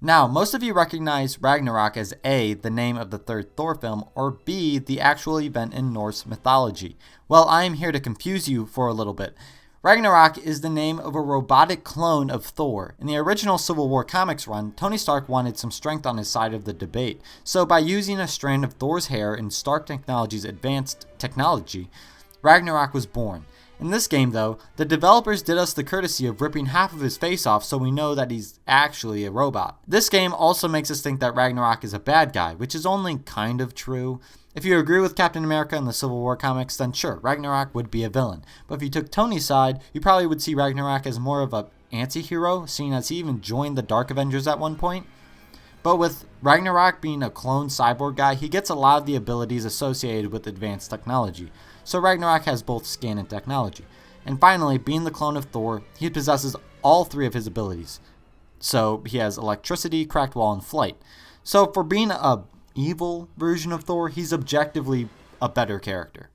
Now, most of you recognize Ragnarok as A, the name of the third Thor film, or B, the actual event in Norse mythology. Well, I am here to confuse you for a little bit. Ragnarok is the name of a robotic clone of Thor. In the original Civil War comics run, Tony Stark wanted some strength on his side of the debate, so by using a strand of Thor's hair in Stark Technologies' advanced technology, Ragnarok was born. In this game, though, the developers did us the courtesy of ripping half of his face off so we know that he's actually a robot. This game also makes us think that Ragnarok is a bad guy, which is only kind of true. If you agree with Captain America in the Civil War comics, then sure, Ragnarok would be a villain. But if you took Tony's side, you probably would see Ragnarok as more of an anti-hero, seeing as he even joined the Dark Avengers at one point. But with Ragnarok being a clone cyborg guy, he gets a lot of the abilities associated with advanced technology. So Ragnarok has both skin and technology. And finally, being the clone of Thor, he possesses all three of his abilities. So he has electricity, cracked wall, and flight. So for being a evil version of Thor, he's objectively a better character.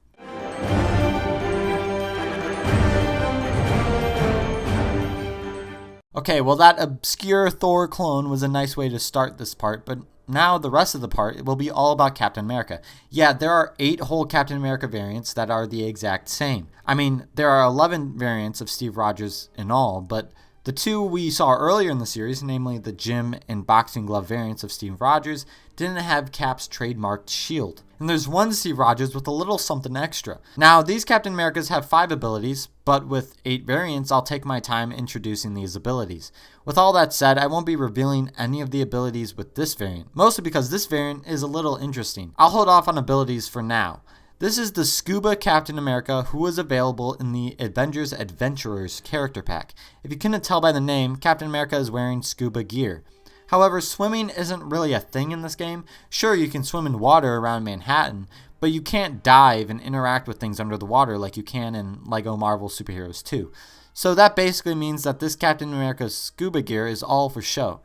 Okay, well that obscure Thor clone was a nice way to start this part, but now the rest of the part will be all about Captain America. Yeah, there are 8 whole Captain America variants that are the exact same. I mean, there are 11 variants of Steve Rogers in all, but the 2 we saw earlier in the series, namely the gym and boxing glove variants of Steve Rogers, didn't have Cap's trademarked shield. And there's one Steve Rogers with a little something extra. Now, these Captain Americas have 5 abilities, but with 8 variants, I'll take my time introducing these abilities. With all that said, I won't be revealing any of the abilities with this variant, mostly because this variant is a little interesting. I'll hold off on abilities for now. This is the SCUBA Captain America, who was available in the Avengers Adventurers character pack. If you couldn't tell by the name, Captain America is wearing scuba gear. However, swimming isn't really a thing in this game. Sure, you can swim in water around Manhattan, but you can't dive and interact with things under the water like you can in LEGO Marvel Superheroes 2. So that basically means that this Captain America's scuba gear is all for show.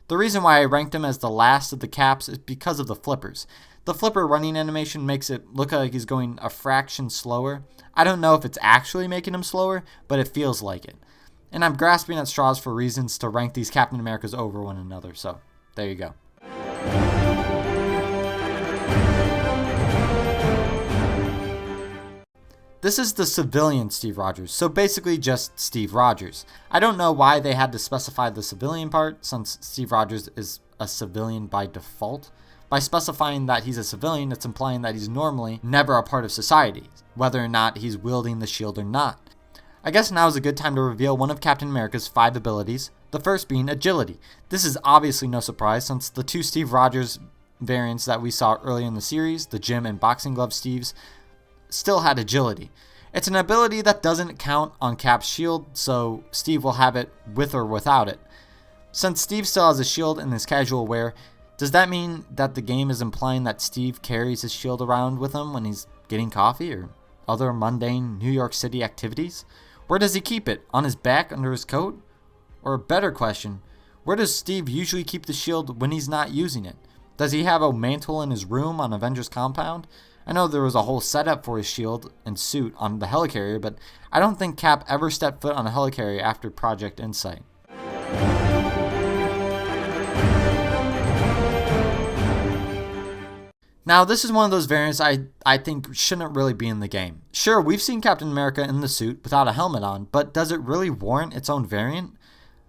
The reason why I ranked him as the last of the caps is because of the flippers. The flipper running animation makes it look like he's going a fraction slower. I don't know if it's actually making him slower, but it feels like it. And I'm grasping at straws for reasons to rank these Captain Americas over one another, so there you go. This is the civilian Steve Rogers, so basically just Steve Rogers. I don't know why they had to specify the civilian part, since Steve Rogers is a civilian by default. By specifying that he's a civilian, it's implying that he's normally never a part of society, whether or not he's wielding the shield or not. I guess now is a good time to reveal one of Captain America's 5 abilities, the first being agility. This is obviously no surprise since the 2 Steve Rogers variants that we saw earlier in the series, the gym and boxing glove Steves, still had agility. It's an ability that doesn't count on Cap's shield, so Steve will have it with or without it. Since Steve still has a shield in his casual wear, does that mean that the game is implying that Steve carries his shield around with him when he's getting coffee or other mundane New York City activities? Where does he keep it? On his back, under his coat? Or a better question, where does Steve usually keep the shield when he's not using it? Does he have a mantle in his room on Avengers compound? I know there was a whole setup for his shield and suit on the helicarrier, but I don't think Cap ever stepped foot on a helicarrier after Project Insight. Now, this is one of those variants I think shouldn't really be in the game. Sure, we've seen Captain America in the suit without a helmet on, but does it really warrant its own variant?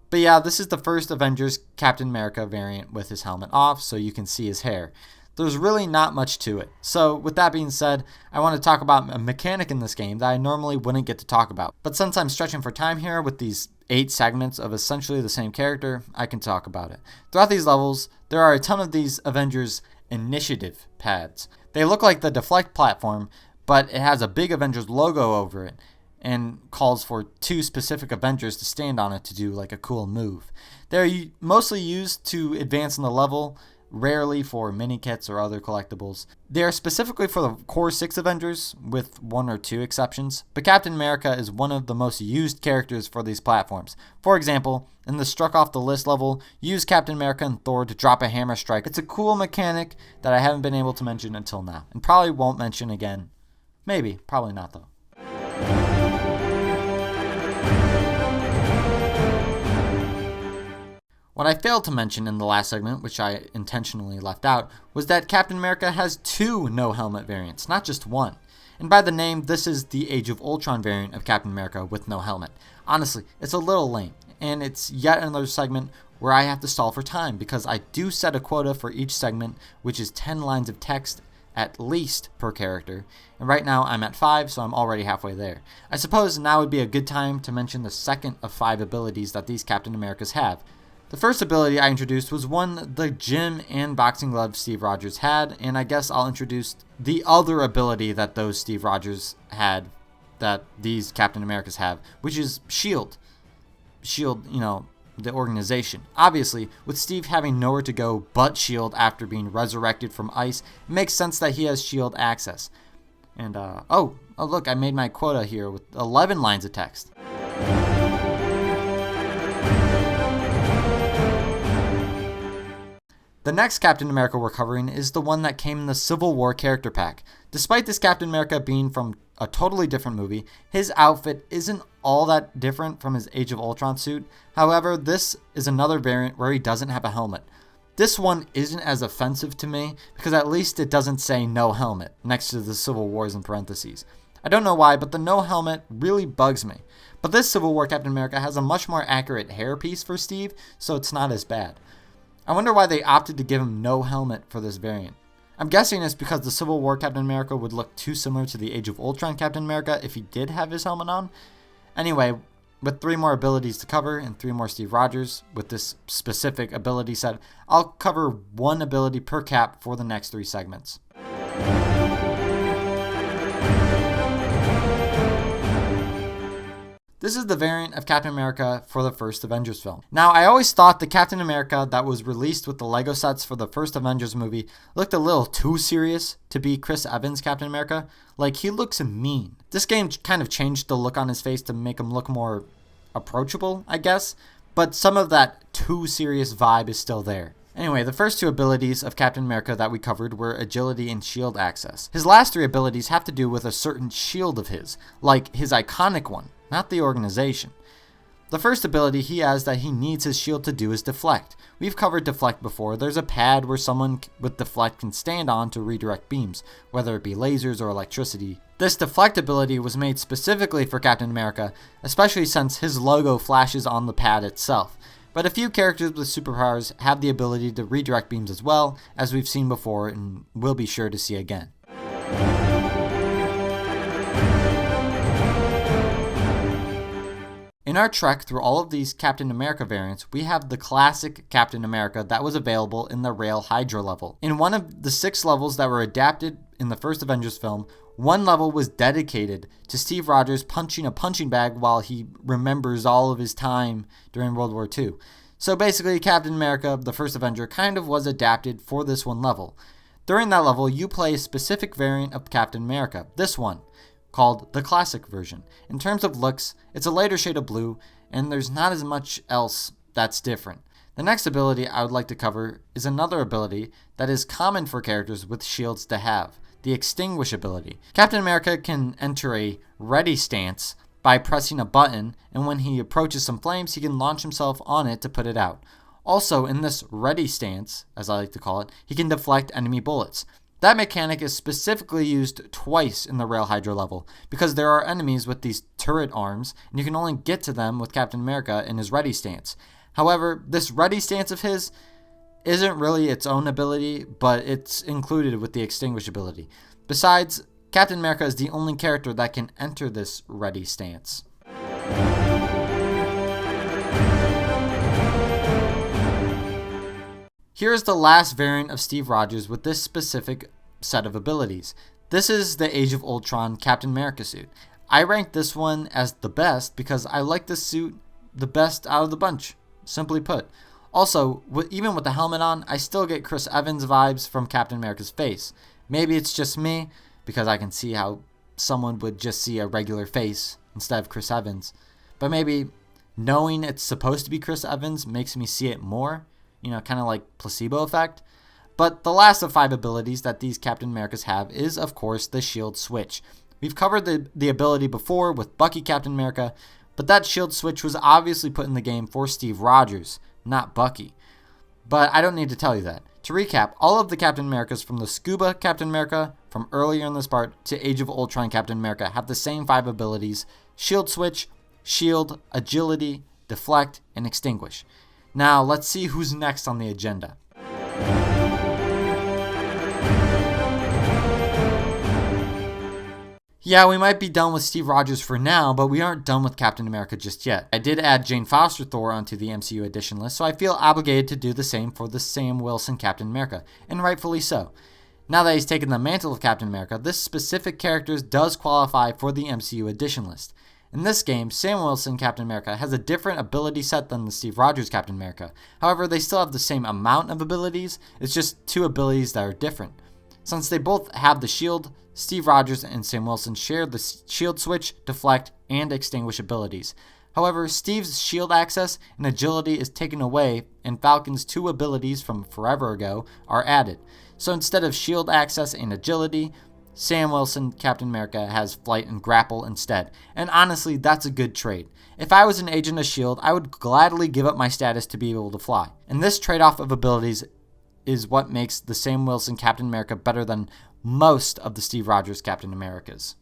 But yeah, this is the first Avengers Captain America variant with his helmet off, so you can see his hair. There's really not much to it. So with that being said, I want to talk about a mechanic in this game that I normally wouldn't get to talk about. But since I'm stretching for time here with these 8 segments of essentially the same character, I can talk about it. Throughout these levels, there are a ton of these Avengers initiative pads. They look like the deflect platform, but it has a big Avengers logo over it and calls for 2 specific Avengers to stand on it to do like a cool move. They're mostly used to advance in the level, rarely for mini kits or other collectibles. They are specifically for the core 6 Avengers, with 1 or 2 exceptions, but Captain America is one of the most used characters for these platforms. For example, in the Struck Off the List level, use Captain America and Thor to drop a hammer strike. It's a cool mechanic that I haven't been able to mention until now, and probably won't mention again. Maybe, probably not though. What I failed to mention in the last segment, which I intentionally left out, was that Captain America has 2 no helmet variants, not just 1. And by the name, this is the Age of Ultron variant of Captain America with no helmet. Honestly, it's a little lame, and it's yet another segment where I have to stall for time because I do set a quota for each segment, which is 10 lines of text at least per character, and right now I'm at 5, so I'm already halfway there. I suppose now would be a good time to mention the second of 5 abilities that these Captain Americas have. The first ability I introduced was one the gym and boxing glove Steve Rogers had, and I guess I'll introduce the other ability that those Steve Rogers had that these Captain Americas have, which is SHIELD. SHIELD, the organization. Obviously, with Steve having nowhere to go but SHIELD after being resurrected from ice, it makes sense that he has SHIELD access. And, oh look, I made my quota here with 11 lines of text. The next Captain America we're covering is the one that came in the Civil War character pack. Despite this Captain America being from a totally different movie, his outfit isn't all that different from his Age of Ultron suit. However, this is another variant where he doesn't have a helmet. This one isn't as offensive to me because at least it doesn't say no helmet next to the Civil Wars in parentheses. I don't know why, but the no helmet really bugs me. But this Civil War Captain America has a much more accurate hairpiece for Steve, so it's not as bad. I wonder why they opted to give him no helmet for this variant. I'm guessing it's because the Civil War Captain America would look too similar to the Age of Ultron Captain America if he did have his helmet on. Anyway, with 3 more abilities to cover and 3 more Steve Rogers with this specific ability set, I'll cover 1 ability per cap for the next 3 segments. This is the variant of Captain America for the first Avengers film. Now, I always thought the Captain America that was released with the Lego sets for the first Avengers movie looked a little too serious to be Chris Evans' Captain America. Like, he looks mean. This game kind of changed the look on his face to make him look more approachable, I guess, but some of that too serious vibe is still there. Anyway, the first 2 abilities of Captain America that we covered were agility and shield access. His last 3 abilities have to do with a certain shield of his, like his iconic one, not the organization. The first ability he has that he needs his shield to do is deflect. We've covered deflect before. There's a pad where someone with deflect can stand on to redirect beams, whether it be lasers or electricity. This deflect ability was made specifically for Captain America, especially since his logo flashes on the pad itself. But a few characters with superpowers have the ability to redirect beams as well, as we've seen before and will be sure to see again. In our trek through all of these Captain America variants, we have the classic Captain America that was available in the Rail Hydra level. In one of the 6 levels that were adapted in the first Avengers film, 1 level was dedicated to Steve Rogers punching a punching bag while he remembers all of his time during World War II. So basically, Captain America, the first Avenger, kind of was adapted for this 1 level. During that level, you play a specific variant of Captain America, this one, called the classic version. In terms of looks, it's a lighter shade of blue, and there's not as much else that's different. The next ability I would like to cover is another ability that is common for characters with shields to have, the extinguish ability. Captain America can enter a ready stance by pressing a button, and when he approaches some flames, he can launch himself on it to put it out. Also, in this ready stance, as I like to call it, he can deflect enemy bullets. That mechanic is specifically used twice in the Rail Hydra level, because there are enemies with these turret arms, and you can only get to them with Captain America in his ready stance. However, this ready stance of his isn't really its own ability, but it's included with the extinguish ability. Besides, Captain America is the only character that can enter this ready stance. Here is the last variant of Steve Rogers with this specific set of abilities. This is the Age of Ultron Captain America suit. I ranked this one as the best because I like this suit the best out of the bunch, simply put. Also, even with the helmet on, I still get Chris Evans vibes from Captain America's face. Maybe it's just me, because I can see how someone would just see a regular face instead of Chris Evans. But maybe knowing it's supposed to be Chris Evans makes me see it more. Kind of like placebo effect. But the last of 5 abilities that these Captain Americas have is, of course, the shield switch. We've covered the ability before with Bucky Captain America, but that shield switch was obviously put in the game for Steve Rogers, not Bucky. But I don't need to tell you that. To recap, all of the Captain Americas from the SCUBA Captain America from earlier in this part to Age of Ultron Captain America have the same 5 abilities: Shield Switch, Shield, Agility, Deflect, and Extinguish. Now let's see who's next on the agenda. Yeah, we might be done with Steve Rogers for now, but we aren't done with Captain America just yet. I did add Jane Foster Thor onto the MCU edition list, so I feel obligated to do the same for the Sam Wilson Captain America, and rightfully so. Now that he's taken the mantle of Captain America, this specific character does qualify for the MCU edition list. In this game, Sam Wilson Captain America has a different ability set than the Steve Rogers Captain America. However, they still have the same amount of abilities, it's just 2 abilities that are different. Since they both have the shield, Steve Rogers and Sam Wilson share the shield switch, deflect, and extinguish abilities. However, Steve's shield access and agility is taken away, and Falcon's 2 abilities from forever ago are added. So instead of shield access and agility, Sam Wilson Captain America has flight and grapple instead. And honestly, that's a good trade. If I was an agent of S.H.I.E.L.D., I would gladly give up my status to be able to fly. And this trade-off of abilities is what makes the Sam Wilson Captain America better than most of the Steve Rogers Captain Americas.